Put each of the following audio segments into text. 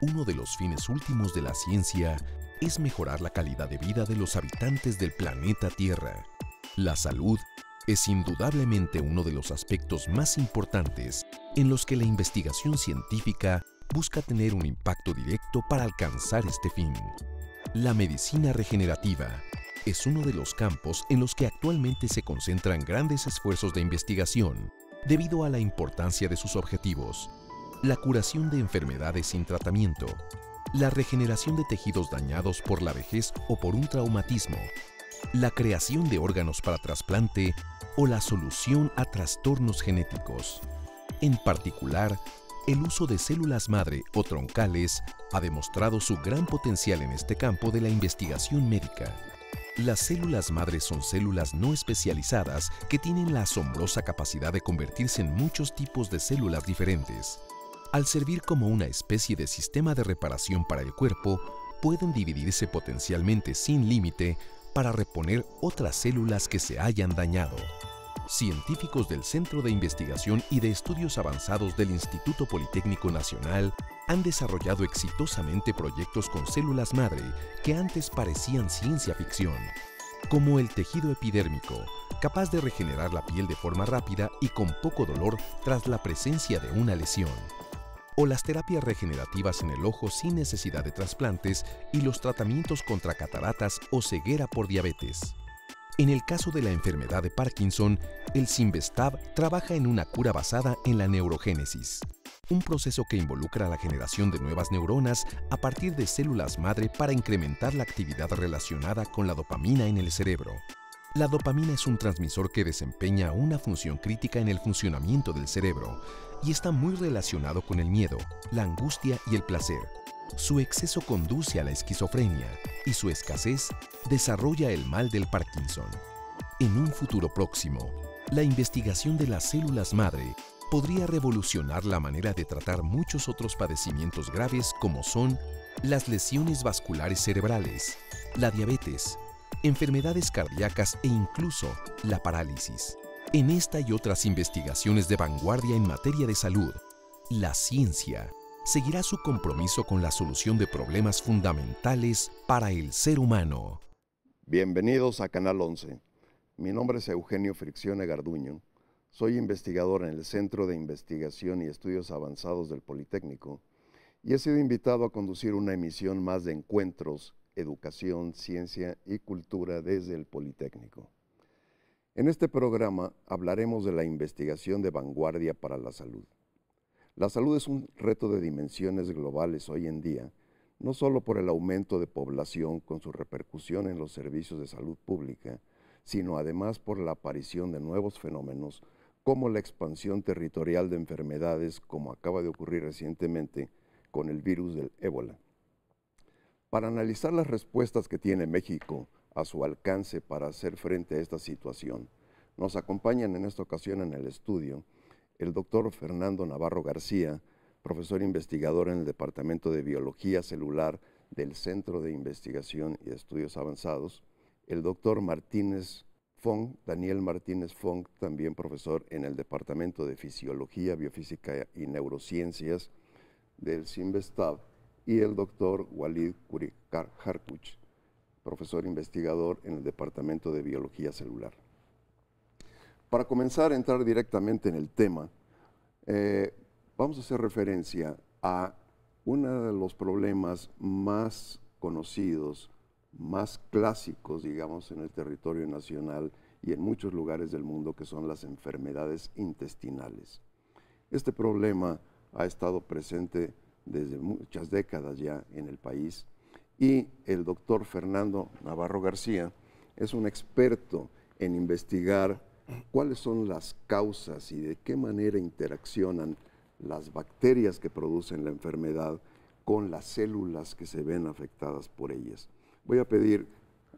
Uno de los fines últimos de la ciencia es mejorar la calidad de vida de los habitantes del planeta Tierra. La salud es indudablemente uno de los aspectos más importantes en los que la investigación científica busca tener un impacto directo para alcanzar este fin. La medicina regenerativa es uno de los campos en los que actualmente se concentran grandes esfuerzos de investigación debido a la importancia de sus objetivos: la curación de enfermedades sin tratamiento, la regeneración de tejidos dañados por la vejez o por un traumatismo, la creación de órganos para trasplante o la solución a trastornos genéticos. En particular, el uso de células madre o troncales ha demostrado su gran potencial en este campo de la investigación médica. Las células madre son células no especializadas que tienen la asombrosa capacidad de convertirse en muchos tipos de células diferentes. Al servir como una especie de sistema de reparación para el cuerpo, pueden dividirse potencialmente sin límite para reponer otras células que se hayan dañado. Científicos del Centro de Investigación y de Estudios Avanzados del Instituto Politécnico Nacional han desarrollado exitosamente proyectos con células madre que antes parecían ciencia ficción, como el tejido epidérmico, capaz de regenerar la piel de forma rápida y con poco dolor tras la presencia de una lesión, o las terapias regenerativas en el ojo sin necesidad de trasplantes y los tratamientos contra cataratas o ceguera por diabetes. En el caso de la enfermedad de Parkinson, el Simvastatin trabaja en una cura basada en la neurogénesis, un proceso que involucra la generación de nuevas neuronas a partir de células madre para incrementar la actividad relacionada con la dopamina en el cerebro. La dopamina es un transmisor que desempeña una función crítica en el funcionamiento del cerebro y está muy relacionado con el miedo, la angustia y el placer. Su exceso conduce a la esquizofrenia y su escasez desarrolla el mal del Parkinson. En un futuro próximo, la investigación de las células madre podría revolucionar la manera de tratar muchos otros padecimientos graves como son las lesiones vasculares cerebrales, la diabetes, enfermedades cardíacas e incluso la parálisis. En esta y otras investigaciones de vanguardia en materia de salud, la ciencia seguirá su compromiso con la solución de problemas fundamentales para el ser humano. Bienvenidos a Canal 11. Mi nombre es Eugenio Friccione Garduño. Soy investigador en el Centro de Investigación y Estudios Avanzados del Politécnico y he sido invitado a conducir una emisión más de encuentros, educación, ciencia y cultura desde el Politécnico. En este programa hablaremos de la investigación de vanguardia para la salud. La salud es un reto de dimensiones globales hoy en día, no solo por el aumento de población con su repercusión en los servicios de salud pública, sino además por la aparición de nuevos fenómenos como la expansión territorial de enfermedades, como acaba de ocurrir recientemente con el virus del ébola. Para analizar las respuestas que tiene México a su alcance para hacer frente a esta situación, nos acompañan en esta ocasión en el estudio el doctor Fernando Navarro García, profesor investigador en el Departamento de Biología Celular del Centro de Investigación y Estudios Avanzados, el doctor Daniel Martínez Fong, también profesor en el Departamento de Fisiología, Biofísica y Neurociencias del Simvastatin, y el doctor Walid Harkuch, profesor investigador en el Departamento de Biología Celular. Para comenzar a entrar directamente en el tema, vamos a hacer referencia a uno de los problemas más conocidos, más clásicos, digamos, en el territorio nacional y en muchos lugares del mundo, que son las enfermedades intestinales. Este problema ha estado presente desde muchas décadas ya en el país y el doctor Fernando Navarro García es un experto en investigar cuáles son las causas y de qué manera interaccionan las bacterias que producen la enfermedad con las células que se ven afectadas por ellas. Voy a pedir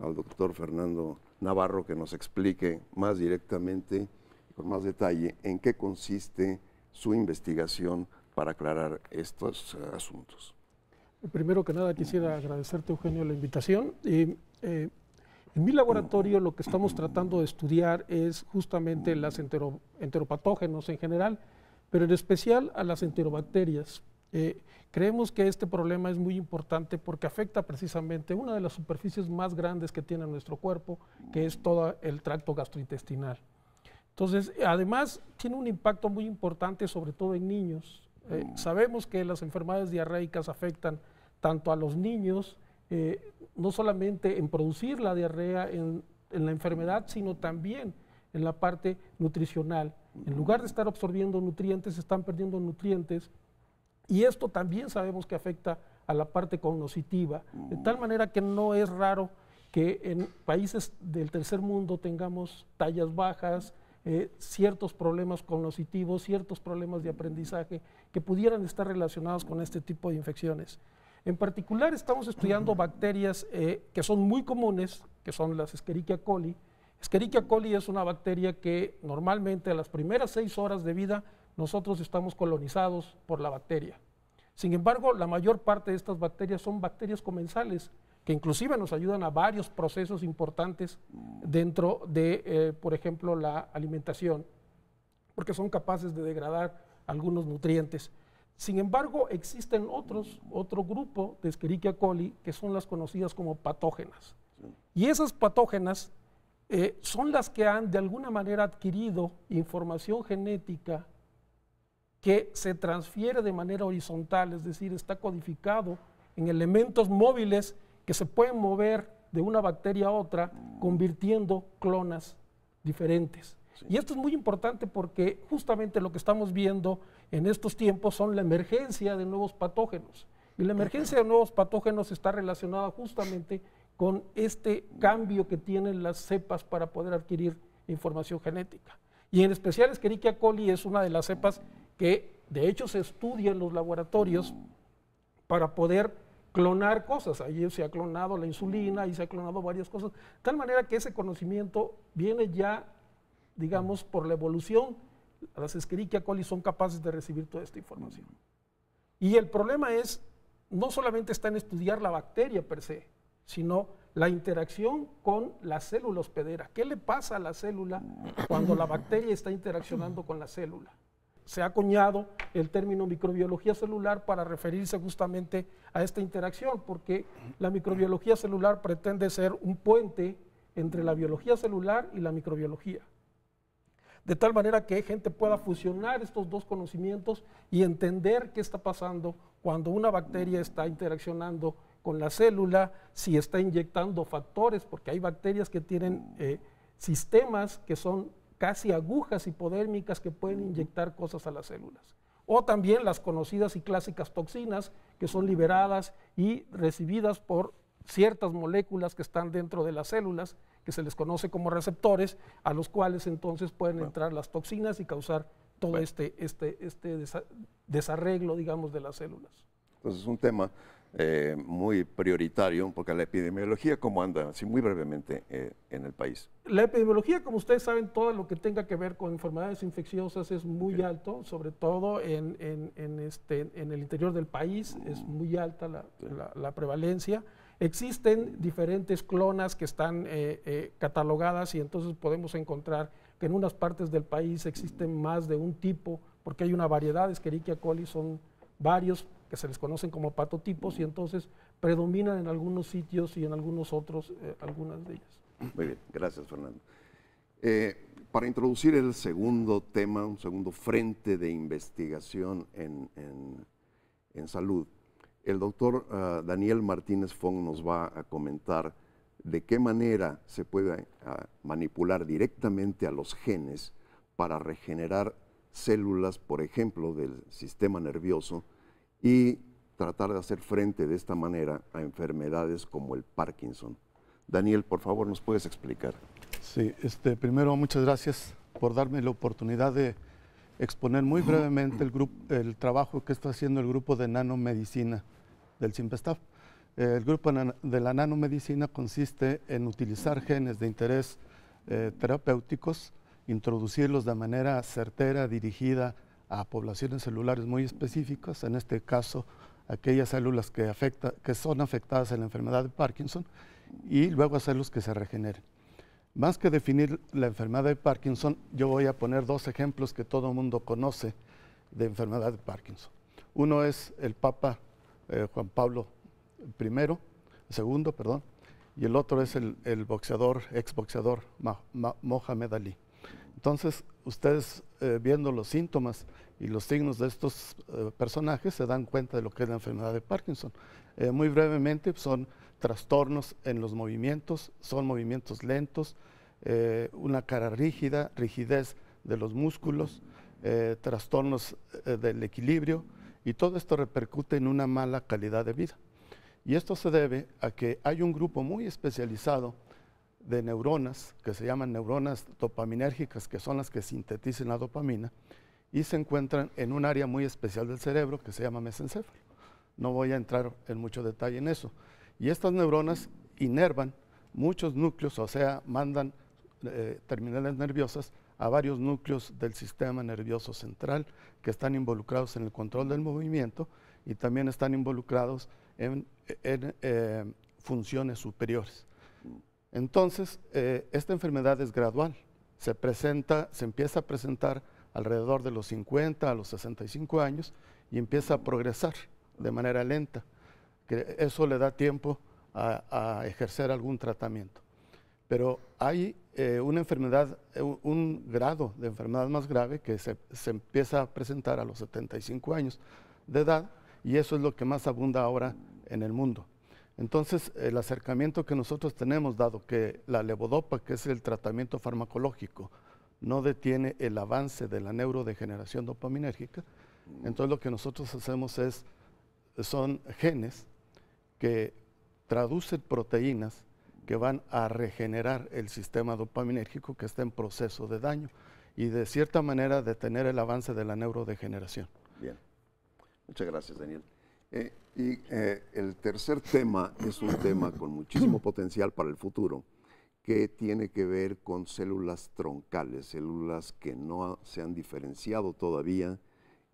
al doctor Fernando Navarro que nos explique más directamente, con más detalle, en qué consiste su investigación para aclarar estos asuntos. Primero que nada quisiera agradecerte, Eugenio, la invitación. En mi laboratorio lo que estamos tratando de estudiar es justamente las enteropatógenos en general, pero en especial a las enterobacterias. Creemos que este problema es muy importante porque afecta precisamente una de las superficies más grandes que tiene nuestro cuerpo, que es todo el tracto gastrointestinal. Entonces, además, tiene un impacto muy importante, sobre todo en niños. Sabemos que las enfermedades diarreicas afectan tanto a los niños, no solamente en producir la diarrea en la enfermedad, sino también en la parte nutricional. En lugar de estar absorbiendo nutrientes, están perdiendo nutrientes. Y esto también sabemos que afecta a la parte cognitiva, de tal manera que no es raro que en países del tercer mundo tengamos tallas bajas, ciertos problemas cognitivos, ciertos problemas de aprendizaje que pudieran estar relacionados con este tipo de infecciones. En particular estamos estudiando bacterias que son muy comunes, que son las Escherichia coli. Escherichia coli es una bacteria que normalmente a las primeras 6 horas de vida nosotros estamos colonizados por la bacteria. Sin embargo, la mayor parte de estas bacterias son bacterias comensales, que inclusive nos ayudan a varios procesos importantes dentro de, por ejemplo, la alimentación, porque son capaces de degradar algunos nutrientes. Sin embargo, existen otro grupo de Escherichia coli que son las conocidas como patógenas. Y esas patógenas son las que han de alguna manera adquirido información genética que se transfiere de manera horizontal, es decir, está codificado en elementos móviles que se pueden mover de una bacteria a otra, convirtiendo clonas diferentes. Sí. Y esto es muy importante porque justamente lo que estamos viendo en estos tiempos son la emergencia de nuevos patógenos. Y la emergencia de nuevos patógenos está relacionada justamente con este cambio que tienen las cepas para poder adquirir información genética. Y en especial Escherichia coli es una de las cepas que de hecho se estudia en los laboratorios para poder clonar cosas. Ahí se ha clonado la insulina, ahí se ha clonado varias cosas, de tal manera que ese conocimiento viene ya, digamos, por la evolución. Las Escherichia coli son capaces de recibir toda esta información. Y el problema es, no solamente está en estudiar la bacteria per se, sino la interacción con la célula hospedera. ¿Qué le pasa a la célula cuando la bacteria está interaccionando con la célula? Se ha acuñado el término microbiología celular para referirse justamente a esta interacción, porque la microbiología celular pretende ser un puente entre la biología celular y la microbiología. De tal manera que gente pueda fusionar estos dos conocimientos y entender qué está pasando cuando una bacteria está interaccionando con la célula, si está inyectando factores, porque hay bacterias que tienen sistemas que son casi agujas hipodérmicas que pueden inyectar cosas a las células. O también las conocidas y clásicas toxinas que son liberadas y recibidas por ciertas moléculas que están dentro de las células, que se les conoce como receptores, a los cuales entonces pueden entrar las toxinas y causar todo este desarreglo, digamos, de las células. Entonces es un tema muy prioritario, porque la epidemiología, ¿cómo anda? Así muy brevemente en el país. La epidemiología, como ustedes saben, todo lo que tenga que ver con enfermedades infecciosas es muy alto, sobre todo en el interior del país es muy alta la prevalencia. Existen diferentes clonas que están catalogadas y entonces podemos encontrar que en unas partes del país existen más de un tipo, porque hay una variedad de Escherichia coli, son varios que se les conocen como patotipos y entonces predominan en algunos sitios y en algunos otros, algunas de ellas. Muy bien, gracias Fernando. Para introducir el segundo tema, un segundo frente de investigación en salud, el doctor Daniel Martínez Fong nos va a comentar de qué manera se puede manipular directamente a los genes para regenerar células, por ejemplo, del sistema nervioso y tratar de hacer frente de esta manera a enfermedades como el Parkinson. Daniel, por favor, ¿nos puedes explicar? Sí, primero muchas gracias por darme la oportunidad de exponer muy brevemente el trabajo que está haciendo el grupo de nanomedicina del CIMBESTAF. El grupo de la nanomedicina consiste en utilizar genes de interés terapéuticos, introducirlos de manera certera, dirigida a poblaciones celulares muy específicas, en este caso aquellas células que son afectadas en la enfermedad de Parkinson, y luego hacerlos que se regeneren. Más que definir la enfermedad de Parkinson, yo voy a poner dos ejemplos que todo el mundo conoce de enfermedad de Parkinson. Uno es el Papa Juan Pablo II, perdón, y el otro es el boxeador, exboxeador Mohamed Ali. Entonces, ustedes viendo los síntomas y los signos de estos personajes se dan cuenta de lo que es la enfermedad de Parkinson. Muy brevemente, son trastornos en los movimientos, son movimientos lentos, una cara rígida, rigidez de los músculos, trastornos del equilibrio, y todo esto repercute en una mala calidad de vida. Y esto se debe a que hay un grupo muy especializado de neuronas, que se llaman neuronas dopaminérgicas, que son las que sintetizan la dopamina, y se encuentran en un área muy especial del cerebro que se llama mesencéfalo. No voy a entrar en mucho detalle en eso. Y estas neuronas inervan muchos núcleos, o sea, mandan terminales nerviosas a varios núcleos del sistema nervioso central que están involucrados en el control del movimiento y también están involucrados en funciones superiores. Entonces, esta enfermedad es gradual, se empieza a presentar alrededor de los 50 a los 65 años y empieza a progresar de manera lenta, que eso le da tiempo a ejercer algún tratamiento. Pero hay una enfermedad, un grado de enfermedad más grave que se empieza a presentar a los 75 años de edad, y eso es lo que más abunda ahora en el mundo. Entonces, el acercamiento que nosotros tenemos, dado que la levodopa, que es el tratamiento farmacológico, no detiene el avance de la neurodegeneración dopaminérgica, entonces lo que nosotros hacemos son genes que traducen proteínas que van a regenerar el sistema dopaminérgico que está en proceso de daño y de cierta manera detener el avance de la neurodegeneración. Bien, muchas gracias, Daniel. El tercer tema es un tema con muchísimo potencial para el futuro, que tiene que ver con células troncales, células que no se han diferenciado todavía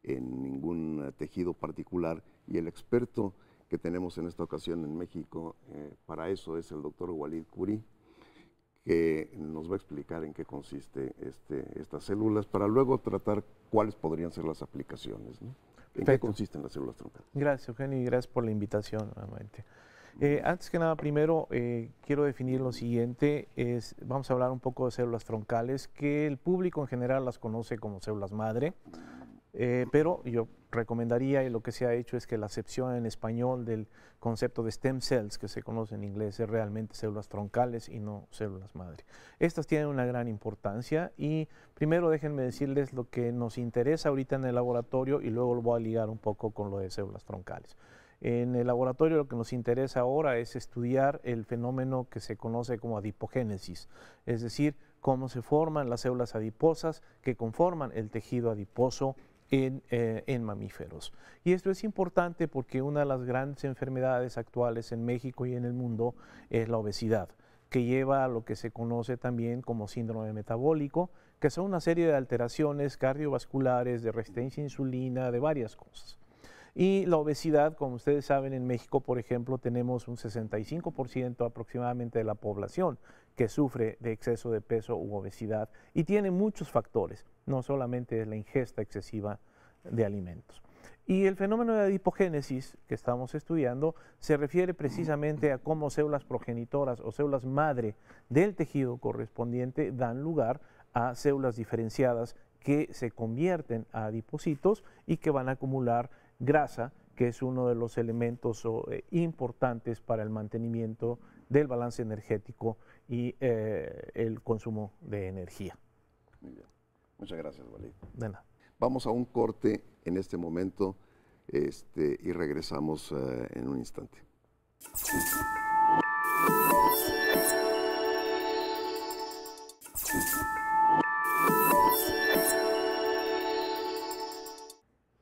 en ningún tejido particular, y el experto que tenemos en esta ocasión en México para eso es el doctor Walid Khoury, que nos va a explicar en qué consiste estas células para luego tratar cuáles podrían ser las aplicaciones, ¿no? ¿En qué consisten las células troncales? Gracias, Eugenio, y gracias por la invitación nuevamente. Antes que nada, primero quiero definir lo siguiente, vamos a hablar un poco de células troncales, que el público en general las conoce como células madre, pero yo recomendaría, y lo que se ha hecho es que la acepción en español del concepto de stem cells, que se conoce en inglés, es realmente células troncales y no células madre. Estas tienen una gran importancia y primero déjenme decirles lo que nos interesa ahorita en el laboratorio y luego lo voy a ligar un poco con lo de células troncales. En el laboratorio lo que nos interesa ahora es estudiar el fenómeno que se conoce como adipogénesis, es decir, cómo se forman las células adiposas que conforman el tejido adiposo en mamíferos. Y esto es importante porque una de las grandes enfermedades actuales en México y en el mundo es la obesidad, que lleva a lo que se conoce también como síndrome metabólico, que son una serie de alteraciones cardiovasculares, de resistencia a insulina, de varias cosas. Y la obesidad, como ustedes saben, en México, por ejemplo, tenemos un 65% aproximadamente de la población que sufre de exceso de peso u obesidad y tiene muchos factores, no solamente la ingesta excesiva de alimentos. Y el fenómeno de adipogénesis que estamos estudiando se refiere precisamente a cómo células progenitoras o células madre del tejido correspondiente dan lugar a células diferenciadas que se convierten a adipocitos y que van a acumular grasa, que es uno de los elementos importantes para el mantenimiento del balance energético y el consumo de energía. Muy bien. Muchas gracias, Walid. De nada. Vamos a un corte en este momento y regresamos en un instante.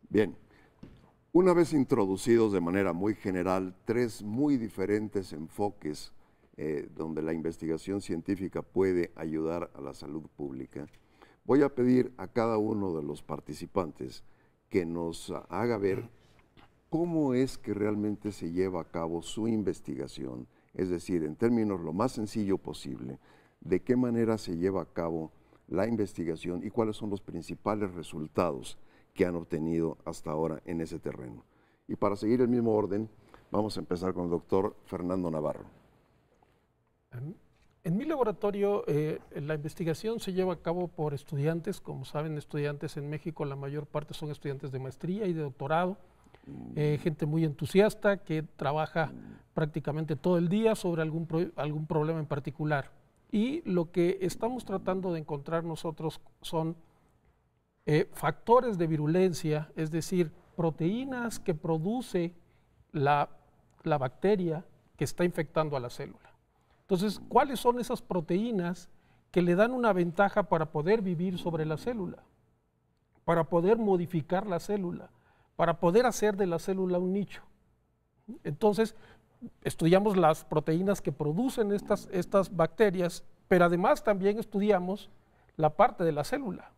Bien. Una vez introducidos de manera muy general tres muy diferentes enfoques donde la investigación científica puede ayudar a la salud pública, voy a pedir a cada uno de los participantes que nos haga ver cómo es que realmente se lleva a cabo su investigación, es decir, en términos lo más sencillo posible, de qué manera se lleva a cabo la investigación y cuáles son los principales resultados que han obtenido hasta ahora en ese terreno. Y para seguir el mismo orden, vamos a empezar con el doctor Fernando Navarro. En mi laboratorio, la investigación se lleva a cabo por estudiantes. Como saben, estudiantes en México, la mayor parte son estudiantes de maestría y de doctorado, gente muy entusiasta que trabaja prácticamente todo el día sobre algún problema en particular. Y lo que estamos tratando de encontrar nosotros son factores de virulencia, es decir, proteínas que produce la bacteria que está infectando a la célula. Entonces, ¿cuáles son esas proteínas que le dan una ventaja para poder vivir sobre la célula, para poder modificar la célula, para poder hacer de la célula un nicho? Entonces, estudiamos las proteínas que producen estas bacterias, pero además también estudiamos la parte de la célula.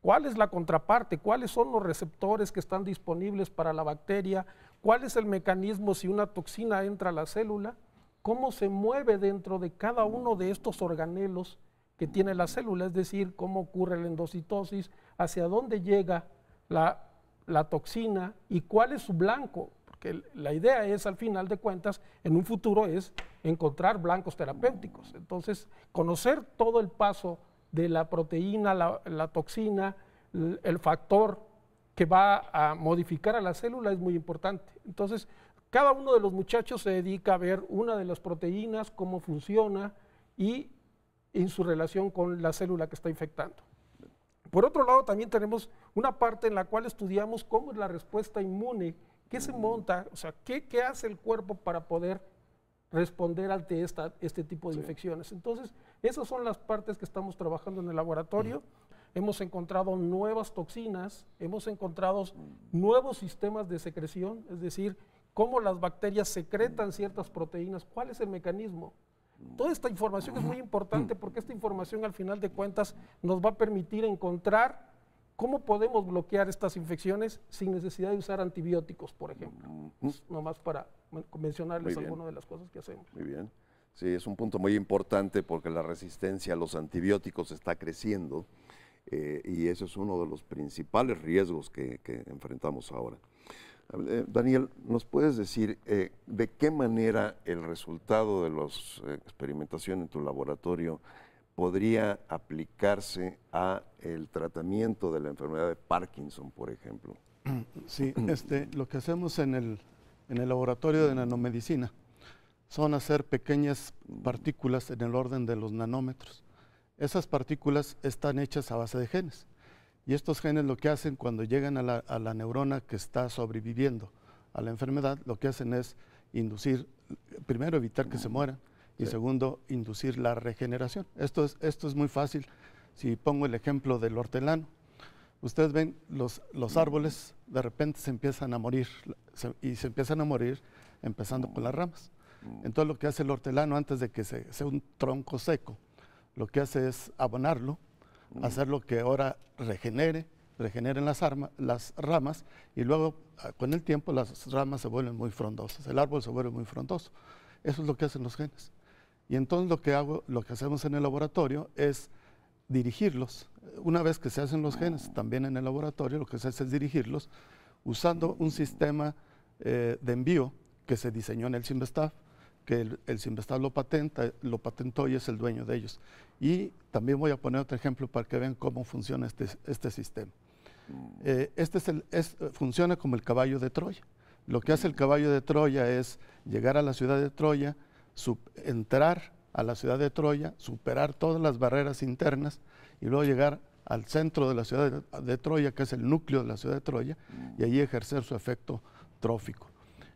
¿Cuál es la contraparte? ¿Cuáles son los receptores que están disponibles para la bacteria? ¿Cuál es el mecanismo si una toxina entra a la célula? ¿Cómo se mueve dentro de cada uno de estos organelos que tiene la célula? Es decir, cómo ocurre la endocitosis, hacia dónde llega la toxina y cuál es su blanco. Porque la idea es, al final de cuentas, en un futuro es encontrar blancos terapéuticos. Entonces, conocer todo el paso de la proteína, la toxina, el factor que va a modificar a la célula es muy importante. Entonces, cada uno de los muchachos se dedica a ver una de las proteínas, cómo funciona y en su relación con la célula que está infectando. Por otro lado, también tenemos una parte en la cual estudiamos cómo es la respuesta inmune, qué se monta, o sea, qué hace el cuerpo para poder responder ante este tipo de infecciones. Entonces, esas son las partes que estamos trabajando en el laboratorio. Hemos encontrado nuevas toxinas, hemos encontrado nuevos sistemas de secreción, es decir, cómo las bacterias secretan ciertas proteínas, cuál es el mecanismo. Toda esta información es muy importante porque esta información, al final de cuentas, nos va a permitir encontrar cómo podemos bloquear estas infecciones sin necesidad de usar antibióticos, por ejemplo. Nomás para mencionarles algunas de las cosas que hacemos. Muy bien. Sí, es un punto muy importante porque la resistencia a los antibióticos está creciendo y ese es uno de los principales riesgos que enfrentamos ahora. Daniel, ¿nos puedes decir de qué manera el resultado de las experimentaciones en tu laboratorio podría aplicarse a el tratamiento de la enfermedad de Parkinson, por ejemplo? Sí, lo que hacemos en el laboratorio de nanomedicina son hacer pequeñas partículas en el orden de los nanómetros. Esas partículas están hechas a base de genes. Y estos genes lo que hacen cuando llegan a la neurona que está sobreviviendo a la enfermedad, lo que hacen es inducir, primero evitar que se mueran y segundo, inducir la regeneración. Esto es muy fácil. Si pongo el ejemplo del hortelano, ustedes ven los árboles de repente se empiezan a morir y se empiezan a morir empezando con las ramas. Entonces lo que hace el hortelano antes de que sea un tronco seco, lo que hace es abonarlo, hacerlo que ahora regeneren las ramas y luego con el tiempo las ramas se vuelven muy frondosas, el árbol se vuelve muy frondoso. Eso es lo que hacen los genes. Y entonces lo que hacemos en el laboratorio es dirigirlos. Una vez que se hacen los genes, también en el laboratorio lo que se hace es dirigirlos usando un sistema de envío que se diseñó en el CIMBESTAF, que el CIMBESTAF lo patentó y es el dueño de ellos. Y también voy a poner otro ejemplo para que vean cómo funciona este sistema. Funciona como el caballo de Troya. Lo que hace el caballo de Troya es llegar a la ciudad de Troya, entrar a la ciudad de Troya, superar todas las barreras internas y luego llegar al centro de la ciudad de Troya, que es el núcleo de la ciudad de Troya, y allí ejercer su efecto trófico.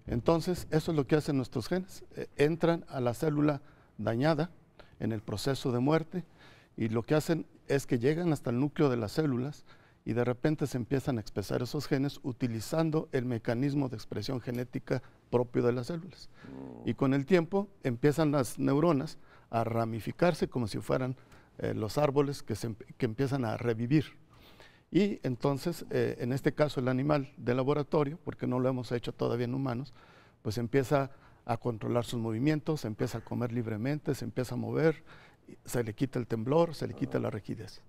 Entonces, eso es lo que hacen nuestros genes. Entran a la célula dañada en el proceso de muerte y lo que hacen es que llegan hasta el núcleo de las células y de repente se empiezan a expresar esos genes utilizando el mecanismo de expresión genética propio de las células. Y con el tiempo empiezan las neuronas a ramificarse como si fueran los árboles que empiezan a revivir. Y entonces, en este caso, el animal de laboratorio, porque no lo hemos hecho todavía en humanos, pues empieza a controlar sus movimientos, se empieza a comer libremente, se empieza a mover, se le quita el temblor, se le quita la rigidez.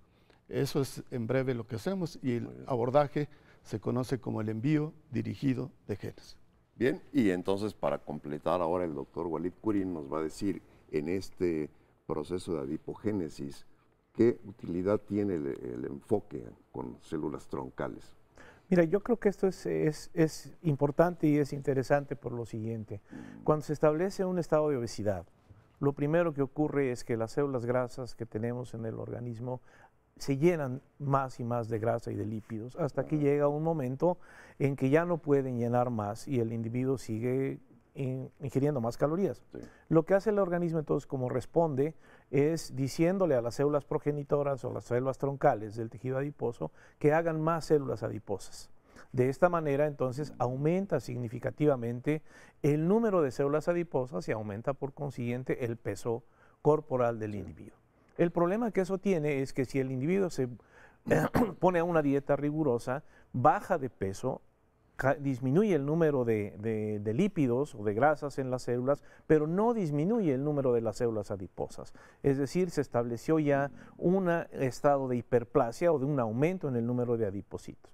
Eso es en breve lo que hacemos y el abordaje se conoce como el envío dirigido de genes. Bien, y entonces para completar ahora el doctor Walid Kurin nos va a decir en este proceso de adipogénesis qué utilidad tiene el enfoque con células troncales. Mira, yo creo que esto es importante y es interesante por lo siguiente. Cuando se establece un estado de obesidad, lo primero que ocurre es que las células grasas que tenemos en el organismo se llenan más y más de grasa y de lípidos hasta que llega un momento en que ya no pueden llenar más y el individuo sigue ingiriendo más calorías. Sí. Lo que hace el organismo entonces como responde es diciéndole a las células progenitoras o las células troncales del tejido adiposo que hagan más células adiposas. De esta manera entonces aumenta significativamente el número de células adiposas y aumenta por consiguiente el peso corporal del individuo. El problema que eso tiene es que si el individuo se pone a una dieta rigurosa, baja de peso, disminuye el número de lípidos o de grasas en las células, pero no disminuye el número de las células adiposas. Es decir, se estableció ya un estado de hiperplasia o de un aumento en el número de adipocitos.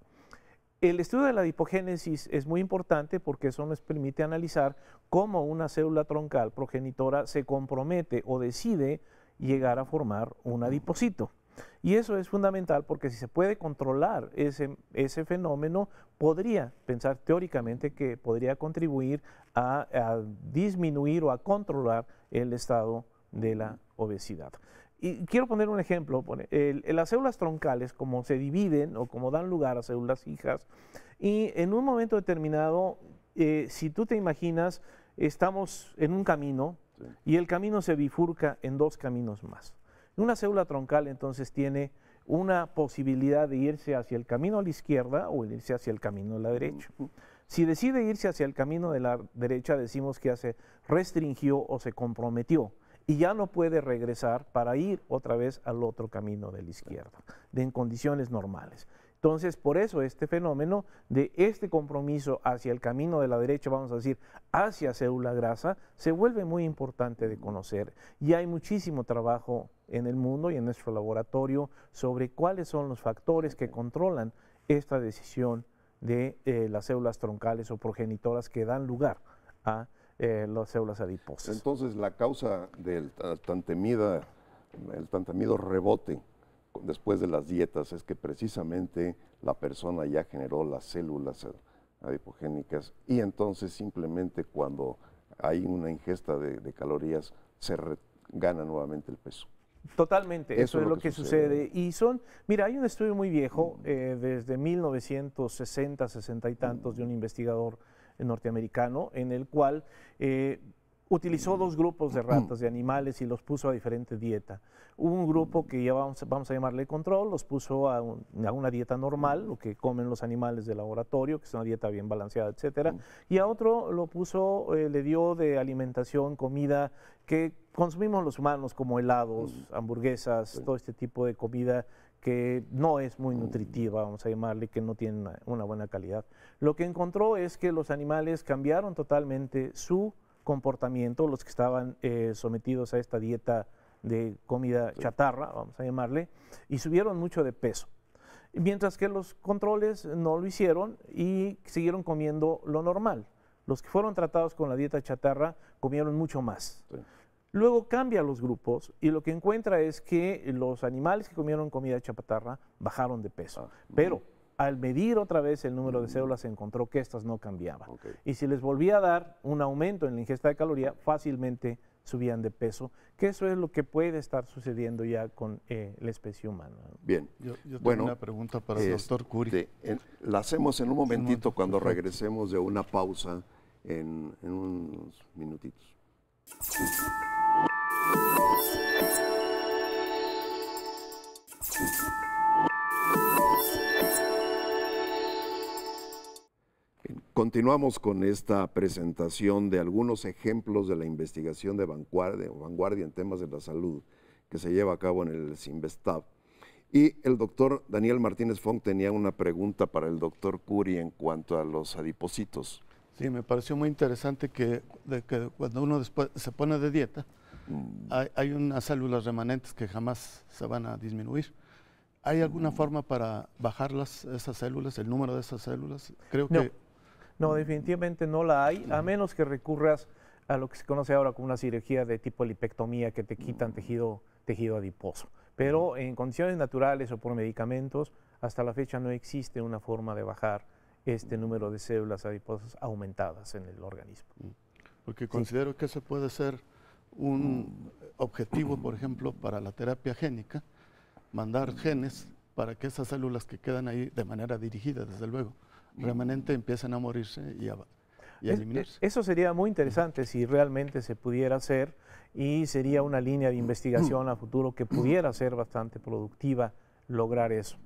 El estudio de la adipogénesis es muy importante porque eso nos permite analizar cómo una célula troncal progenitora se compromete o decide llegar a formar un adipocito. Y eso es fundamental porque si se puede controlar ese fenómeno, podría pensar teóricamente que podría contribuir a disminuir o a controlar el estado de la obesidad. Y quiero poner un ejemplo, las células troncales como se dividen o como dan lugar a células hijas y en un momento determinado, si tú te imaginas, estamos en un camino y el camino se bifurca en dos caminos más. Una célula troncal entonces tiene una posibilidad de irse hacia el camino a la izquierda o irse hacia el camino a la derecha. Si decide irse hacia el camino de la derecha, decimos que ya se restringió o se comprometió y ya no puede regresar para ir otra vez al otro camino de la izquierda, en condiciones normales. Entonces, por eso este fenómeno de este compromiso hacia el camino de la derecha, vamos a decir, hacia célula grasa, se vuelve muy importante de conocer. Y hay muchísimo trabajo en el mundo y en nuestro laboratorio sobre cuáles son los factores que controlan esta decisión de las células troncales o progenitoras que dan lugar a las células adiposas. Entonces, la causa del tan temido rebote después de las dietas es que precisamente la persona ya generó las células adipogénicas y entonces simplemente cuando hay una ingesta de calorías se gana nuevamente el peso. Totalmente, eso es lo que sucede. Y mira, hay un estudio muy viejo, desde 1960, 60 y tantos, de un investigador norteamericano, en el cual utilizó dos grupos de ratas, de animales, y los puso a diferente dieta. Un grupo que ya vamos a llamarle control, los puso a una dieta normal, lo que comen los animales de laboratorio, que es una dieta bien balanceada, etcétera, y a otro lo puso, le dio de alimentación, comida que consumimos los humanos, como helados, hamburguesas, todo este tipo de comida que no es muy nutritiva, vamos a llamarle, que no tiene una buena calidad. Lo que encontró es que los animales cambiaron totalmente su comportamiento, los que estaban sometidos a esta dieta de comida chatarra, vamos a llamarle, y subieron mucho de peso. Mientras que los controles no lo hicieron y siguieron comiendo lo normal. Los que fueron tratados con la dieta chatarra comieron mucho más. Sí. Luego cambia los grupos y lo que encuentra es que los animales que comieron comida chatarra bajaron de peso, pero al medir otra vez el número de células se encontró que estas no cambiaban. Y si les volvía a dar un aumento en la ingesta de caloría, fácilmente subían de peso, que eso es lo que puede estar sucediendo ya con la especie humana. Bien. Yo tengo una pregunta para el doctor Kurin. La hacemos en un momentito cuando regresemos de una pausa en unos minutitos. Continuamos con esta presentación de algunos ejemplos de la investigación de vanguardia en temas de la salud que se lleva a cabo en el CIMBESTAB. Y el doctor Daniel Martínez Fong tenía una pregunta para el doctor Kurin en cuanto a los adipocitos. Sí, me pareció muy interesante que cuando uno después se pone de dieta, hay unas células remanentes que jamás se van a disminuir. ¿hay alguna forma para bajar esas células, el número de esas células? Creo No. que No, definitivamente no la hay, a menos que recurras a lo que se conoce ahora como una cirugía de tipo lipectomía, que te quitan tejido adiposo. Pero en condiciones naturales o por medicamentos, hasta la fecha no existe una forma de bajar este número de células adiposas aumentadas en el organismo. porque considero que ese puede ser un objetivo, por ejemplo, para la terapia génica, mandar genes para que esas células que quedan ahí de manera dirigida, desde luego, remanente, empiecen a morirse y a eliminarse. Eso sería muy interesante si realmente se pudiera hacer, y sería una línea de investigación a futuro que pudiera ser bastante productiva lograr eso.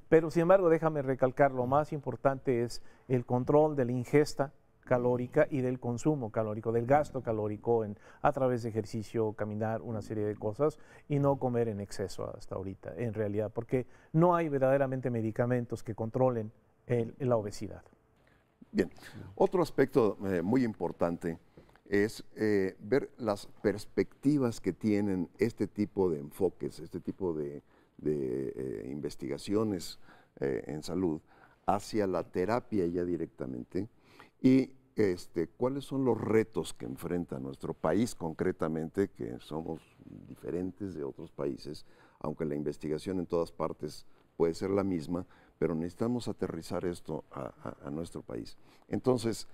Pero sin embargo, déjame recalcar, lo más importante es el control de la ingesta calórica y del consumo calórico, del gasto calórico a través de ejercicio, caminar, una serie de cosas, y no comer en exceso hasta ahorita, en realidad, porque no hay verdaderamente medicamentos que controlen la obesidad. Bien, otro aspecto muy importante es ver las perspectivas que tienen este tipo de enfoques, este tipo de investigaciones en salud hacia la terapia ya directamente, y cuáles son los retos que enfrenta nuestro país concretamente, que somos diferentes de otros países, aunque la investigación en todas partes puede ser la misma, pero necesitamos aterrizar esto a nuestro país. Entonces,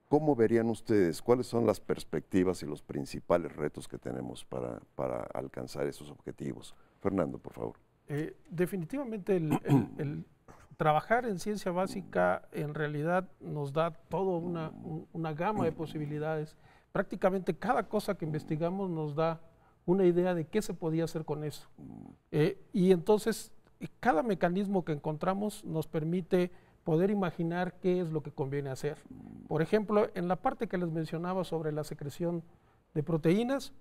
¿cómo verían ustedes? ¿Cuáles son las perspectivas y los principales retos que tenemos para alcanzar esos objetivos? Fernando, por favor. Definitivamente el trabajar en ciencia básica en realidad nos da toda una gama de posibilidades. Prácticamente cada cosa que investigamos nos da una idea de qué se podía hacer con eso. Y entonces cada mecanismo que encontramos nos permite poder imaginar qué es lo que conviene hacer. Por ejemplo, en la parte que les mencionaba sobre la secreción de proteínas,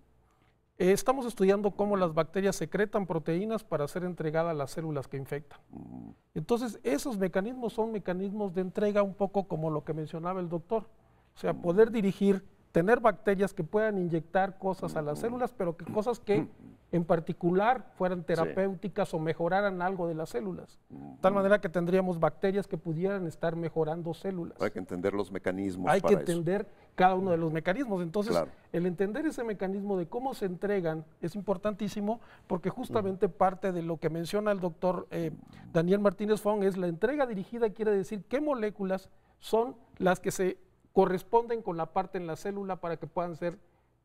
estamos estudiando cómo las bacterias secretan proteínas para ser entregadas a las células que infectan. Entonces, esos mecanismos son mecanismos de entrega un poco como lo que mencionaba el doctor. O sea, poder dirigir, tener bacterias que puedan inyectar cosas a las células, pero que cosas que en particular fueran terapéuticas o mejoraran algo de las células. De tal manera que tendríamos bacterias que pudieran estar mejorando células. Hay que entender los mecanismos. Hay que entender cada uno de los mecanismos. Entonces, claro, el entender ese mecanismo de cómo se entregan es importantísimo, porque justamente parte de lo que menciona el doctor Daniel Martínez Fong es la entrega dirigida, quiere decir qué moléculas son las que se corresponden con la parte en la célula para que puedan ser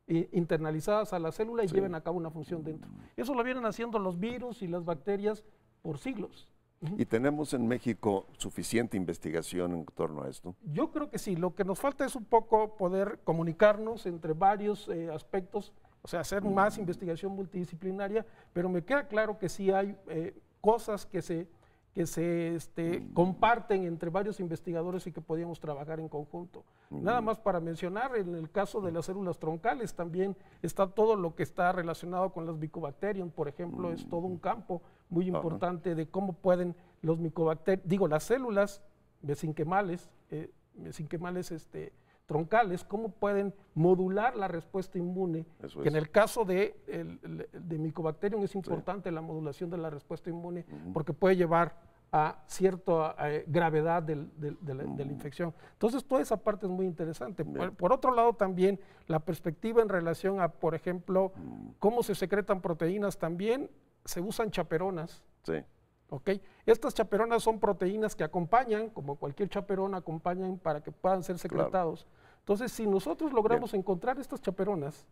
internalizadas a la célula y lleven a cabo una función dentro. Eso lo vienen haciendo los virus y las bacterias por siglos. ¿Y tenemos en México suficiente investigación en torno a esto? Yo creo que sí. Lo que nos falta es un poco poder comunicarnos entre varios aspectos, o sea, hacer más investigación multidisciplinaria, pero me queda claro que sí hay cosas que se comparten entre varios investigadores y que podíamos trabajar en conjunto. Nada más para mencionar, en el caso de las células troncales también está todo lo que está relacionado con las Mycobacterium, por ejemplo, es todo un campo muy importante de cómo pueden los micobacterios, las células mesenquimales troncales, cómo pueden modular la respuesta inmune, que en el caso de Mycobacterium es importante la modulación de la respuesta inmune, porque puede llevar a cierta gravedad de la infección. Entonces, toda esa parte es muy interesante. Por otro lado, también la perspectiva en relación a, por ejemplo, cómo se secretan proteínas, también se usan chaperonas. Sí. ¿Okay? Estas chaperonas son proteínas que acompañan, como cualquier chaperón, acompañan para que puedan ser secretados. Claro. Entonces, si nosotros logramos encontrar estas chaperonas,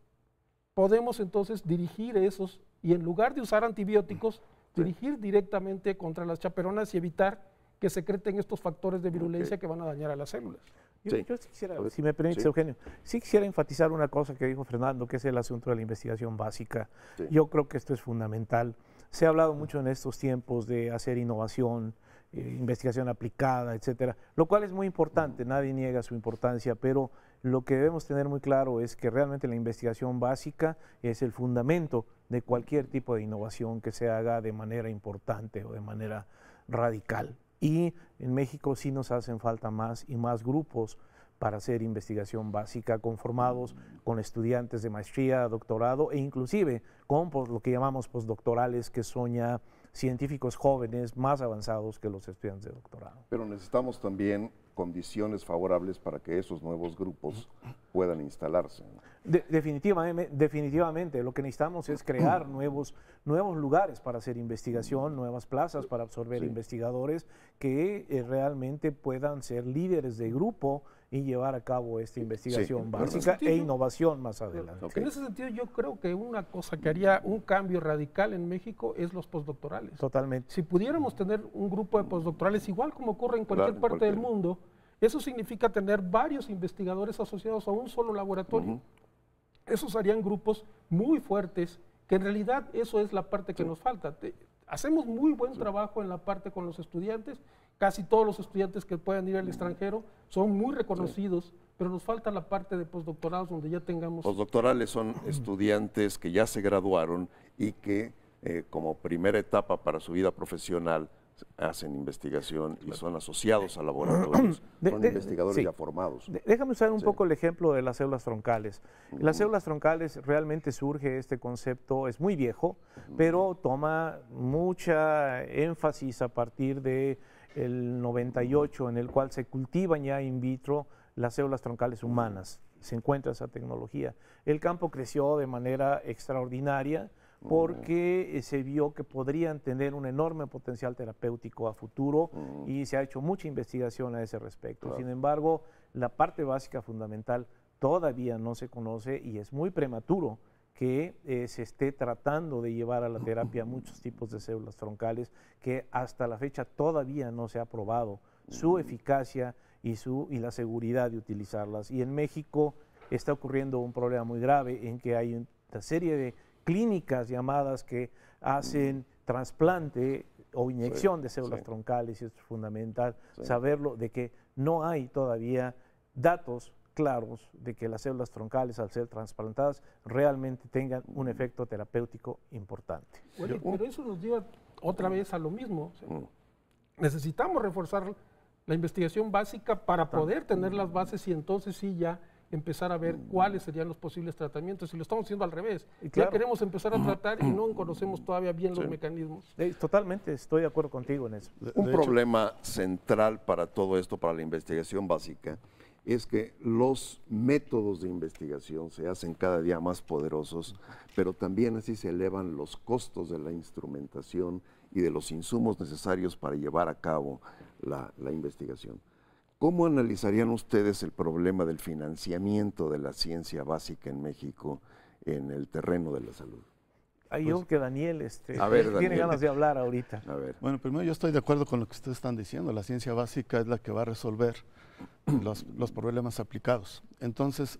podemos entonces dirigir esos, y en lugar de usar antibióticos, dirigir directamente contra las chaperonas y evitar que secreten estos factores de virulencia que van a dañar a las células. Yo sí quisiera, si me permites, Eugenio, sí quisiera enfatizar una cosa que dijo Fernando, que es el asunto de la investigación básica. Yo creo que esto es fundamental. Se ha hablado mucho en estos tiempos de hacer innovación, investigación aplicada, etcétera, lo cual es muy importante, nadie niega su importancia, pero lo que debemos tener muy claro es que realmente la investigación básica es el fundamento de cualquier tipo de innovación que se haga de manera importante o de manera radical. Y en México sí nos hacen falta más y más grupos para hacer investigación básica conformados con estudiantes de maestría, doctorado e inclusive con lo que llamamos postdoctorales, que son ya científicos jóvenes más avanzados que los estudiantes de doctorado. Pero necesitamos también condiciones favorables para que esos nuevos grupos puedan instalarse. Definitivamente, lo que necesitamos es crear nuevos lugares para hacer investigación, nuevas plazas para absorber investigadores que realmente puedan ser líderes de grupo y llevar a cabo esta investigación básica e innovación más adelante. En ese sentido, yo creo que una cosa que haría un cambio radical en México es los postdoctorales. Totalmente. Si pudiéramos tener un grupo de postdoctorales, igual como ocurre en cualquier parte del mundo, eso significa tener varios investigadores asociados a un solo laboratorio. Esos harían grupos muy fuertes, que en realidad eso es la parte que nos falta. Hacemos muy buen trabajo en la parte con los estudiantes, casi todos los estudiantes que puedan ir al extranjero son muy reconocidos, pero nos falta la parte de postdoctorados donde ya tengamos... Postdoctorales son estudiantes que ya se graduaron y que como primera etapa para su vida profesional hacen investigación y son asociados a laboratorios, son investigadores ya formados. Déjame usar un poco el ejemplo de las células troncales. Las células troncales realmente surge este concepto, es muy viejo, pero toma mucha énfasis a partir de el 98, en el cual se cultivan ya in vitro las células troncales humanas. Se encuentra esa tecnología. El campo creció de manera extraordinaria porque se vio que podrían tener un enorme potencial terapéutico a futuro y se ha hecho mucha investigación a ese respecto. Sin embargo, la parte básica fundamental todavía no se conoce y es muy prematuro que se esté tratando de llevar a la terapia muchos tipos de células troncales que hasta la fecha todavía no se ha probado su eficacia y la seguridad de utilizarlas. Y en México está ocurriendo un problema muy grave en que hay una serie de clínicas llamadas que hacen trasplante o inyección de células troncales, y esto es fundamental saberlo, de que no hay todavía datos claros de que las células troncales, al ser trasplantadas, realmente tengan un efecto terapéutico importante. Oye, pero eso nos lleva otra vez a lo mismo. O sea, necesitamos reforzar la investigación básica para poder tener las bases y entonces sí ya empezar a ver cuáles serían los posibles tratamientos. Y lo estamos haciendo al revés. Ya queremos empezar a tratar y no conocemos todavía bien los mecanismos. Totalmente, estoy de acuerdo contigo en eso. Un problema central para todo esto, para la investigación básica, es que los métodos de investigación se hacen cada día más poderosos, pero también así se elevan los costos de la instrumentación y de los insumos necesarios para llevar a cabo la investigación. ¿Cómo analizarían ustedes el problema del financiamiento de la ciencia básica en México en el terreno de la salud? Yo que Daniel, Daniel tiene ganas de hablar ahorita. Bueno, primero yo estoy de acuerdo con lo que ustedes están diciendo. La ciencia básica es la que va a resolver los problemas aplicados. Entonces,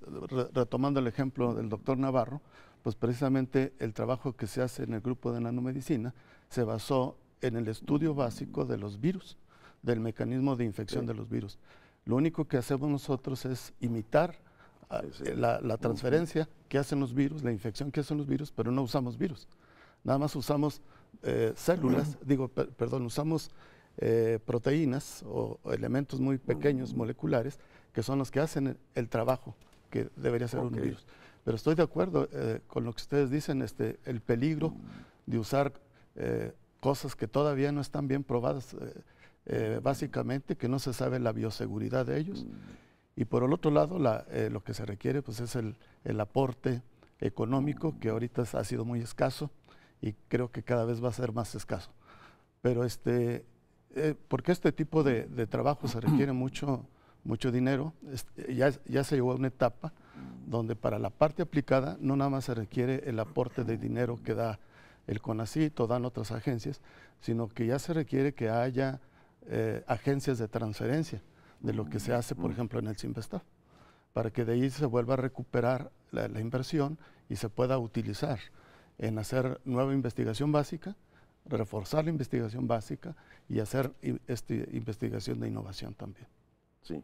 retomando el ejemplo del doctor Navarro, pues precisamente el trabajo que se hace en el grupo de nanomedicina se basó en el estudio básico de los virus, del mecanismo de infección de los virus. Lo único que hacemos nosotros es imitar la transferencia que hacen los virus, la infección que hacen los virus, pero no usamos virus. Nada más usamos células, usamos proteínas o elementos muy pequeños, moleculares, que son los que hacen el trabajo que debería ser un virus. Pero estoy de acuerdo con lo que ustedes dicen, el peligro de usar cosas que todavía no están bien probadas, básicamente, que no se sabe la bioseguridad de ellos. Y por el otro lado, lo que se requiere pues, es el aporte económico, que ahorita ha sido muy escaso y creo que cada vez va a ser más escaso. Pero porque este tipo de trabajo se requiere mucho dinero, ya se llegó a una etapa donde para la parte aplicada no nada más se requiere el aporte de dinero que da el CONACYT o dan otras agencias, sino que ya se requiere que haya agencias de transferencia de lo que se hace, por ejemplo, en el CIMBESTAF, para que de ahí se vuelva a recuperar la inversión y se pueda utilizar en hacer nueva investigación básica, reforzar la investigación básica y hacer investigación de innovación también. Sí.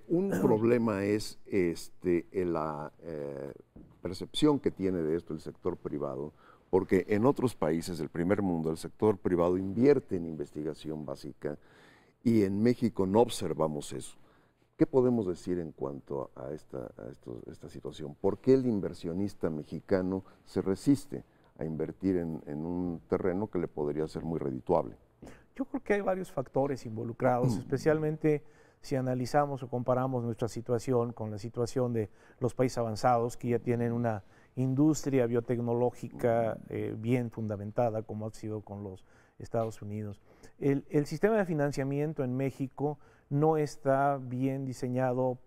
Un problema es la percepción que tiene de esto el sector privado, porque en otros países del primer mundo el sector privado invierte en investigación básica y en México no observamos eso. ¿Qué podemos decir en cuanto a esta situación? ¿Por qué el inversionista mexicano se resiste a invertir en un terreno que le podría ser muy redituable? Yo creo que hay varios factores involucrados, especialmente si analizamos o comparamos nuestra situación con la situación de los países avanzados que ya tienen una industria biotecnológica bien fundamentada, como ha sido con los Estados Unidos. El sistema de financiamiento en México no está bien diseñado,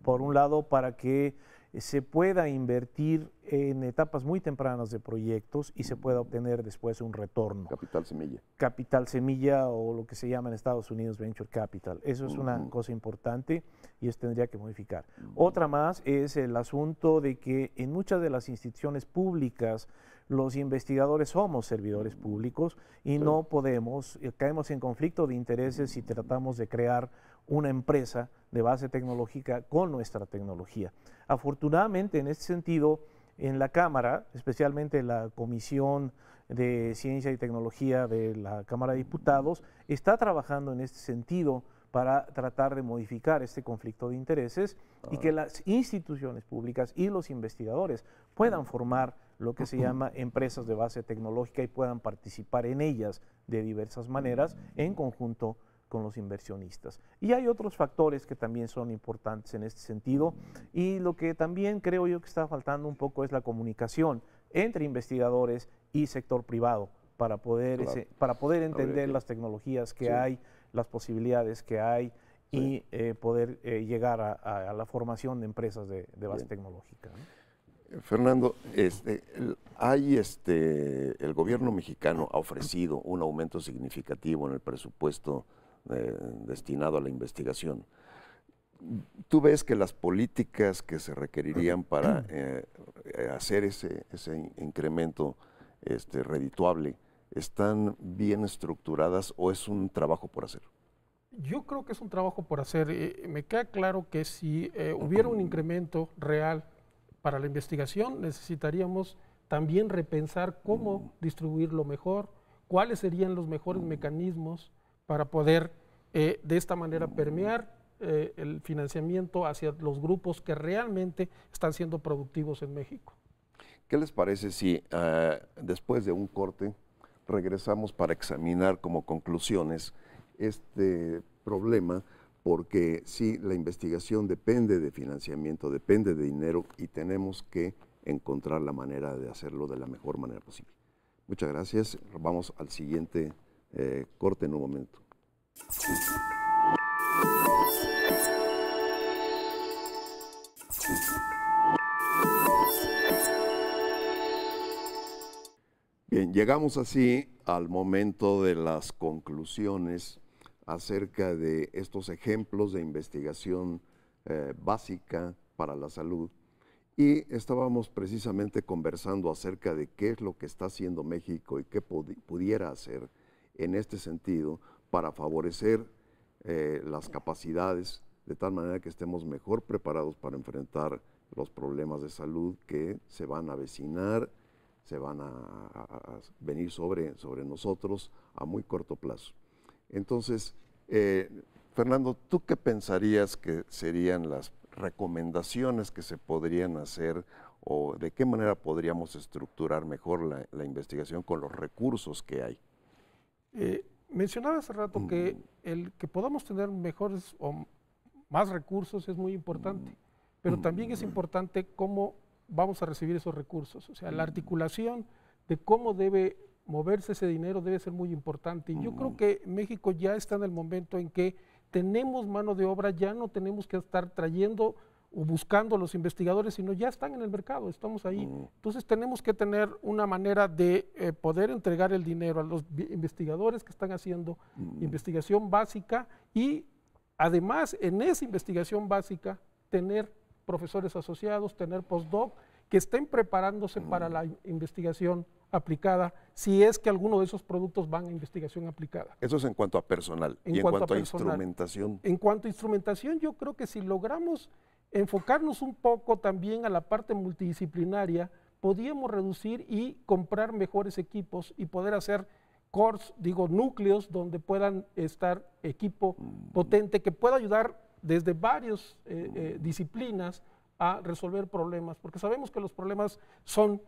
por un lado, para que se pueda invertir en etapas muy tempranas de proyectos y se pueda obtener después un retorno. Capital semilla. Capital semilla, o lo que se llama en Estados Unidos Venture Capital. Eso es una cosa importante y eso tendría que modificar. Otra más es el asunto de que en muchas de las instituciones públicas los investigadores somos servidores públicos y no podemos, caemos en conflicto de intereses si tratamos de crear una empresa de base tecnológica con nuestra tecnología. Afortunadamente, en este sentido, en la Cámara, especialmente la Comisión de Ciencia y Tecnología de la Cámara de Diputados, está trabajando en este sentido para tratar de modificar este conflicto de intereses y que las instituciones públicas y los investigadores puedan formar lo que se llama empresas de base tecnológica y puedan participar en ellas de diversas maneras en conjunto con los inversionistas. Y hay otros factores que también son importantes en este sentido, y lo que también creo yo que está faltando un poco es la comunicación entre investigadores y sector privado para poder, para poder entender las tecnologías que hay, las posibilidades que hay y poder llegar a la formación de empresas de base tecnológica, ¿no? Fernando, el gobierno mexicano ha ofrecido un aumento significativo en el presupuesto destinado a la investigación. ¿Tú ves que las políticas que se requerirían para hacer ese incremento redituable están bien estructuradas o es un trabajo por hacer? Yo creo que es un trabajo por hacer. Me queda claro que si hubiera un incremento real para la investigación, necesitaríamos también repensar cómo distribuirlo mejor, cuáles serían los mejores mecanismos para poder de esta manera permear el financiamiento hacia los grupos que realmente están siendo productivos en México. ¿Qué les parece si después de un corte regresamos para examinar como conclusiones este problema? Porque sí, la investigación depende de financiamiento, depende de dinero y tenemos que encontrar la manera de hacerlo de la mejor manera posible. Muchas gracias. Vamos al siguiente corte en un momento. Bien, llegamos así al momento de las conclusiones acerca de estos ejemplos de investigación básica para la salud. Y estábamos precisamente conversando acerca de qué es lo que está haciendo México y qué pudiera hacer en este sentido para favorecer las capacidades de tal manera que estemos mejor preparados para enfrentar los problemas de salud que se van a avecinar, se van a venir sobre nosotros a muy corto plazo. Entonces, Fernando, ¿tú qué pensarías que serían las recomendaciones que se podrían hacer o de qué manera podríamos estructurar mejor la investigación con los recursos que hay? Mencionaba hace rato que el que podamos tener mejores o más recursos es muy importante, pero también es importante cómo vamos a recibir esos recursos. O sea, la articulación de cómo debe moverse ese dinero debe ser muy importante. Y yo creo que México ya está en el momento en que tenemos mano de obra, ya no tenemos que estar trayendo o buscando a los investigadores, sino ya están en el mercado, estamos ahí. Entonces tenemos que tener una manera de poder entregar el dinero a los investigadores que están haciendo investigación básica y además en esa investigación básica tener profesores asociados, tener postdoc que estén preparándose para la investigación aplicada, si es que alguno de esos productos van a investigación aplicada. Eso es en cuanto a personal. Y en cuanto a instrumentación. En cuanto a instrumentación, yo creo que si logramos enfocarnos un poco también a la parte multidisciplinaria, podríamos reducir y comprar mejores equipos y poder hacer cores, núcleos donde puedan estar equipo potente que pueda ayudar desde varias disciplinas a resolver problemas, porque sabemos que los problemas son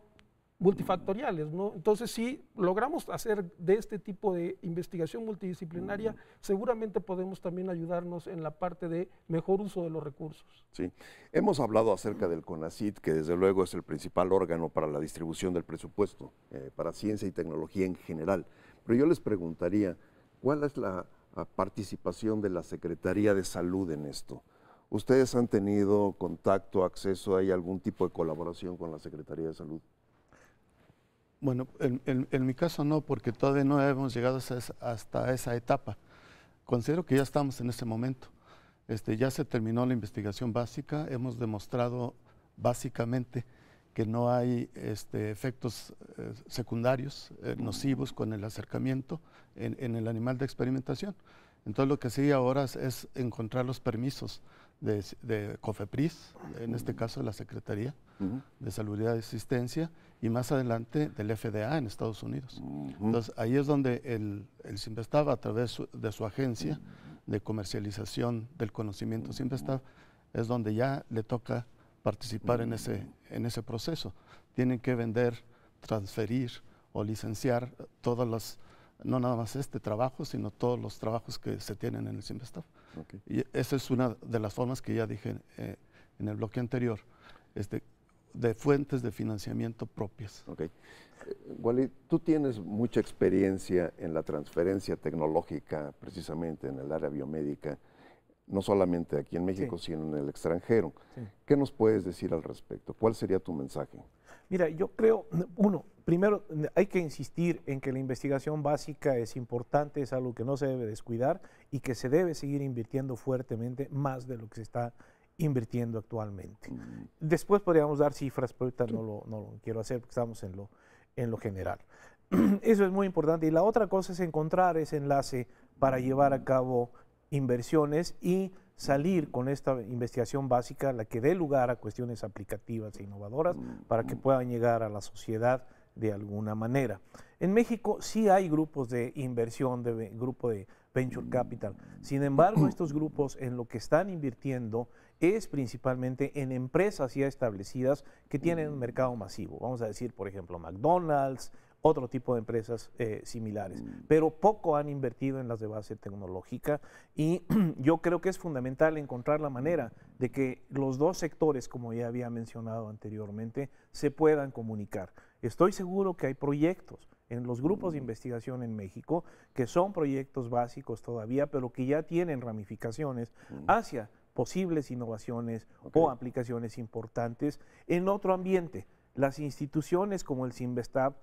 multifactoriales, ¿no? Entonces, si logramos hacer de este tipo de investigación multidisciplinaria, seguramente podemos también ayudarnos en la parte de mejor uso de los recursos. Sí, hemos hablado acerca del CONACYT, que desde luego es el principal órgano para la distribución del presupuesto, para ciencia y tecnología en general. Pero yo les preguntaría, ¿cuál es la participación de la Secretaría de Salud en esto? ¿Ustedes han tenido contacto, acceso, hay algún tipo de colaboración con la Secretaría de Salud? Bueno, en mi caso no, porque todavía no hemos llegado hasta esa etapa. Considero que ya estamos en ese momento. Ya se terminó la investigación básica, hemos demostrado básicamente que no hay efectos secundarios nocivos con el acercamiento en el animal de experimentación. Entonces lo que sigue ahora es encontrar los permisos de COFEPRIS, en este caso de la Secretaría de Salud y Asistencia, y más adelante del FDA en Estados Unidos. Entonces ahí es donde el CIMBESTAB, a través de su agencia de comercialización del conocimiento CIMBESTAB, es donde ya le toca participar en ese proceso. Tienen que vender, transferir o licenciar todas las, no nada más este trabajo, sino todos los trabajos que se tienen en el CIMBESTAB. Okay. Y esa es una de las formas que ya dije en el bloque anterior, de fuentes de financiamiento propias. Okay. Walid, tú tienes mucha experiencia en la transferencia tecnológica, precisamente en el área biomédica, no solamente aquí en México, sino en el extranjero. ¿Qué nos puedes decir al respecto? ¿Cuál sería tu mensaje? Mira, yo creo, primero hay que insistir en que la investigación básica es importante, es algo que no se debe descuidar y que se debe seguir invirtiendo fuertemente más de lo que se está invirtiendo actualmente. Después podríamos dar cifras, pero ahorita no lo quiero hacer porque estamos en lo general. Eso es muy importante. Y la otra cosa es encontrar ese enlace para llevar a cabo inversiones y salir con esta investigación básica, la que dé lugar a cuestiones aplicativas e innovadoras para que puedan llegar a la sociedad de alguna manera. En México sí hay grupos de inversión, grupo de Venture Capital. Sin embargo, estos grupos en lo que están invirtiendo es principalmente en empresas ya establecidas que tienen un mercado masivo. Vamos a decir, por ejemplo, McDonald's, otro tipo de empresas similares, pero poco han invertido en las de base tecnológica y yo creo que es fundamental encontrar la manera de que los dos sectores, como ya había mencionado anteriormente, se puedan comunicar. Estoy seguro que hay proyectos en los grupos de investigación en México que son proyectos básicos todavía, pero que ya tienen ramificaciones hacia posibles innovaciones o aplicaciones importantes en otro ambiente. Las instituciones como el CIMBESTAB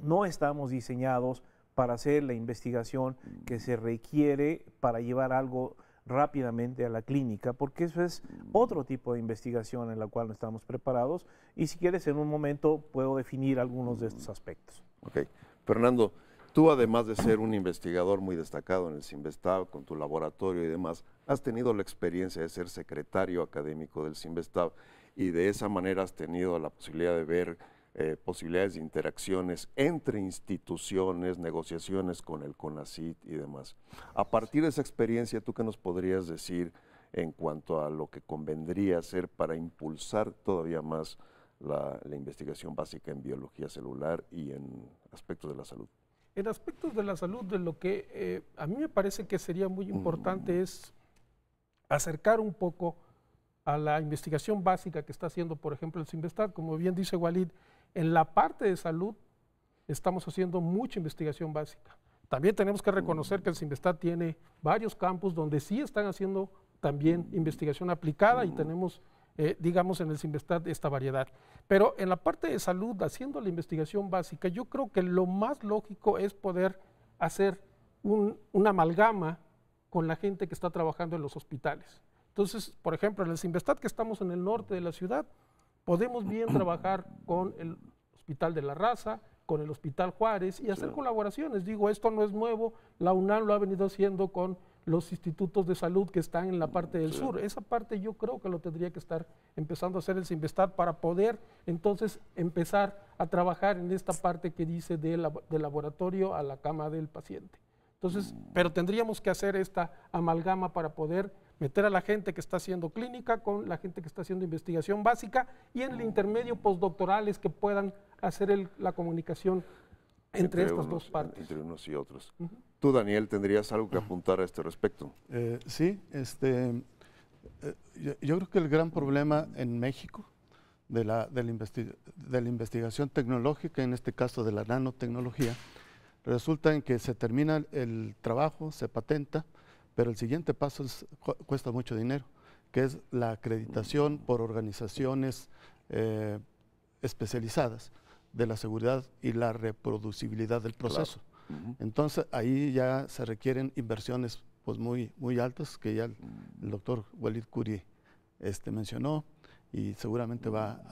no estamos diseñados para hacer la investigación que se requiere para llevar algo rápidamente a la clínica, porque eso es otro tipo de investigación en la cual no estamos preparados y si quieres en un momento puedo definir algunos de estos aspectos. Ok. Fernando, tú además de ser un investigador muy destacado en el CIMBESTAB, con tu laboratorio y demás, has tenido la experiencia de ser secretario académico del CIMBESTAB y de esa manera has tenido la posibilidad de ver posibilidades de interacciones entre instituciones, negociaciones con el CONACYT y demás. A partir de esa experiencia, ¿tú qué nos podrías decir en cuanto a lo que convendría hacer para impulsar todavía más la investigación básica en biología celular y en aspectos de la salud? En aspectos de la salud, de lo que a mí me parece que sería muy importante es acercar un poco a la investigación básica que está haciendo, por ejemplo, el CIMBESTAB. Como bien dice Walid, en la parte de salud estamos haciendo mucha investigación básica. También tenemos que reconocer que el CIMBESTAB tiene varios campus donde sí están haciendo también investigación aplicada y tenemos, digamos, en el CIMBESTAB esta variedad. Pero en la parte de salud, haciendo la investigación básica, yo creo que lo más lógico es poder hacer una amalgama con la gente que está trabajando en los hospitales. Entonces, por ejemplo, en el CIMBESTAB, que estamos en el norte de la ciudad, podemos bien trabajar con el Hospital de la Raza, con el Hospital Juárez y hacer colaboraciones. Digo, esto no es nuevo, la UNAM lo ha venido haciendo con los institutos de salud que están en la parte del sur. Esa parte yo creo que lo tendría que estar empezando a hacer el CIMBESTAB para poder entonces empezar a trabajar en esta parte que dice del laboratorio a la cama del paciente. Entonces, pero tendríamos que hacer esta amalgama para poder meter a la gente que está haciendo clínica con la gente que está haciendo investigación básica y en el intermedio postdoctorales que puedan hacer la comunicación entre estas dos partes. Entre unos y otros. Tú, Daniel, ¿tendrías algo que apuntar a este respecto? Sí, yo creo que el gran problema en México de la investigación tecnológica, en este caso de la nanotecnología, resulta en que se termina el trabajo, se patenta, pero el siguiente paso cuesta mucho dinero, que es la acreditación por organizaciones especializadas de la seguridad y la reproducibilidad del proceso. Claro. Entonces ahí ya se requieren inversiones pues muy altas, que ya el doctor Walid Khoury mencionó, y seguramente va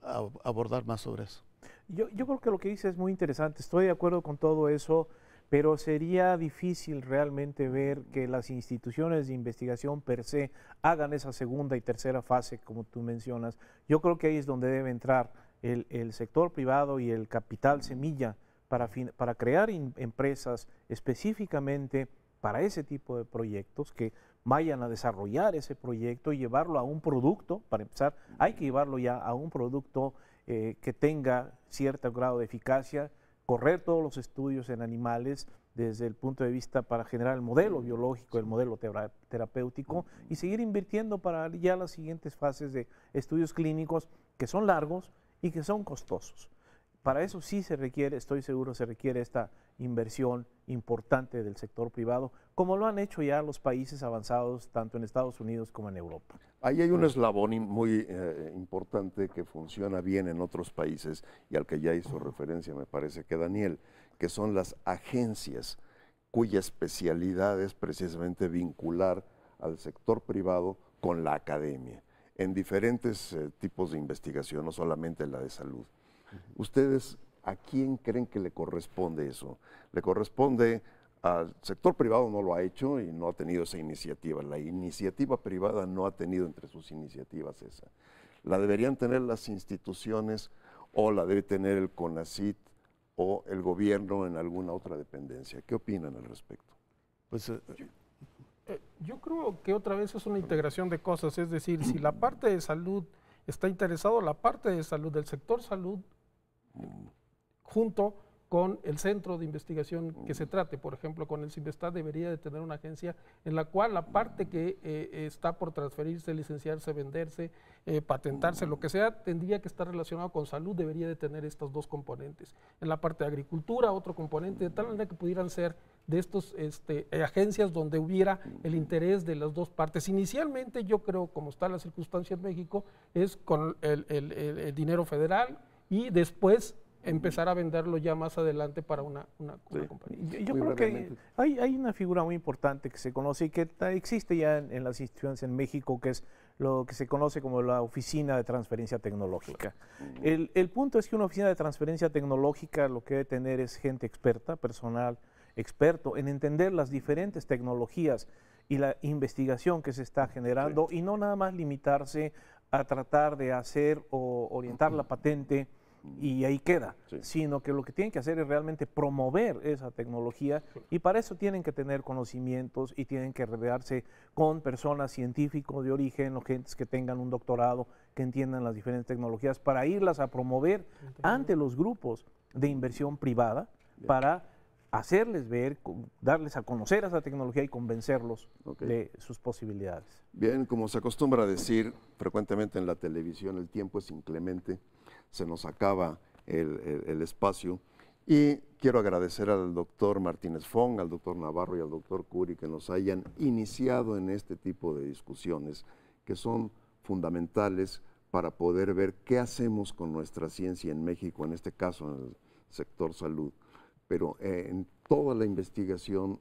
a abordar más sobre eso. Yo creo que lo que dice es muy interesante, estoy de acuerdo con todo eso, pero sería difícil realmente ver que las instituciones de investigación per se hagan esa segunda y tercera fase, como tú mencionas. Yo creo que ahí es donde debe entrar el sector privado y el capital semilla para crear empresas específicamente para ese tipo de proyectos, que vayan a desarrollar ese proyecto y llevarlo a un producto. Para empezar, hay que llevarlo ya a un producto que tenga cierto grado de eficacia, correr todos los estudios en animales desde el punto de vista para generar el modelo biológico, el modelo terapéutico, y seguir invirtiendo para ya las siguientes fases de estudios clínicos, que son largos y que son costosos. Para eso sí se requiere, estoy seguro, se requiere esta inversión importante del sector privado, como lo han hecho ya los países avanzados, tanto en Estados Unidos como en Europa. Ahí hay un eslabón muy importante que funciona bien en otros países y al que ya hizo referencia, me parece que Daniel, que son las agencias cuya especialidad es precisamente vincular al sector privado con la academia en diferentes tipos de investigación, no solamente la de salud. ¿Ustedes a quién creen que le corresponde eso? ¿Le corresponde al sector privado? No lo ha hecho y no ha tenido esa iniciativa. La iniciativa privada no ha tenido entre sus iniciativas esa. ¿La deberían tener las instituciones o la debe tener el CONACYT o el gobierno en alguna otra dependencia? ¿Qué opinan al respecto? Pues yo creo que otra vez es una integración de cosas, es decir, si la parte de salud está interesado, la parte de salud, del sector salud, junto con el centro de investigación que se trate, por ejemplo, con el CIMBESTAB, debería de tener una agencia en la cual la parte que está por transferirse, licenciarse, venderse, patentarse, lo que sea, tendría que estar relacionado con salud, debería de tener estos dos componentes. En la parte de agricultura, otro componente, de tal manera que pudieran ser de estos agencias donde hubiera el interés de las dos partes. Inicialmente, yo creo, como está la circunstancia en México, es con el dinero federal y después empezar a venderlo ya más adelante para una compañía. Yo creo que hay una figura muy importante que se conoce y que existe ya en las instituciones en México, que es lo que se conoce como la Oficina de Transferencia Tecnológica. El punto es que una oficina de transferencia tecnológica lo que debe tener es gente experta, personal experto en entender las diferentes tecnologías y la investigación que se está generando, y no nada más limitarse a tratar de hacer o orientar la patente y ahí queda, sino que lo que tienen que hacer es realmente promover esa tecnología, y para eso tienen que tener conocimientos y tienen que rodearse con personas científicos de origen o gentes que tengan un doctorado, que entiendan las diferentes tecnologías, para irlas a promover ante los grupos de inversión privada, para hacerles ver, darles a conocer esa tecnología y convencerlos de sus posibilidades. Bien, como se acostumbra a decir frecuentemente en la televisión, el tiempo es inclemente, se nos acaba el espacio, y quiero agradecer al doctor Martínez Fong, al doctor Navarro y al doctor Khoury que nos hayan iniciado en este tipo de discusiones que son fundamentales para poder ver qué hacemos con nuestra ciencia en México, en este caso en el sector salud. Pero en toda la investigación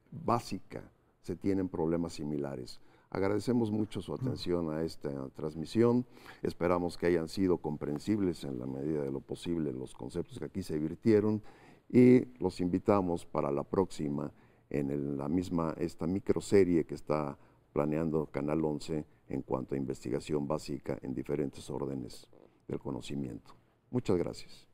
básica se tienen problemas similares. Agradecemos mucho su atención a esta transmisión. Esperamos que hayan sido comprensibles en la medida de lo posible los conceptos que aquí se virtieron, y los invitamos para la próxima en esta microserie que está planeando Canal 11 en cuanto a investigación básica en diferentes órdenes del conocimiento. Muchas gracias.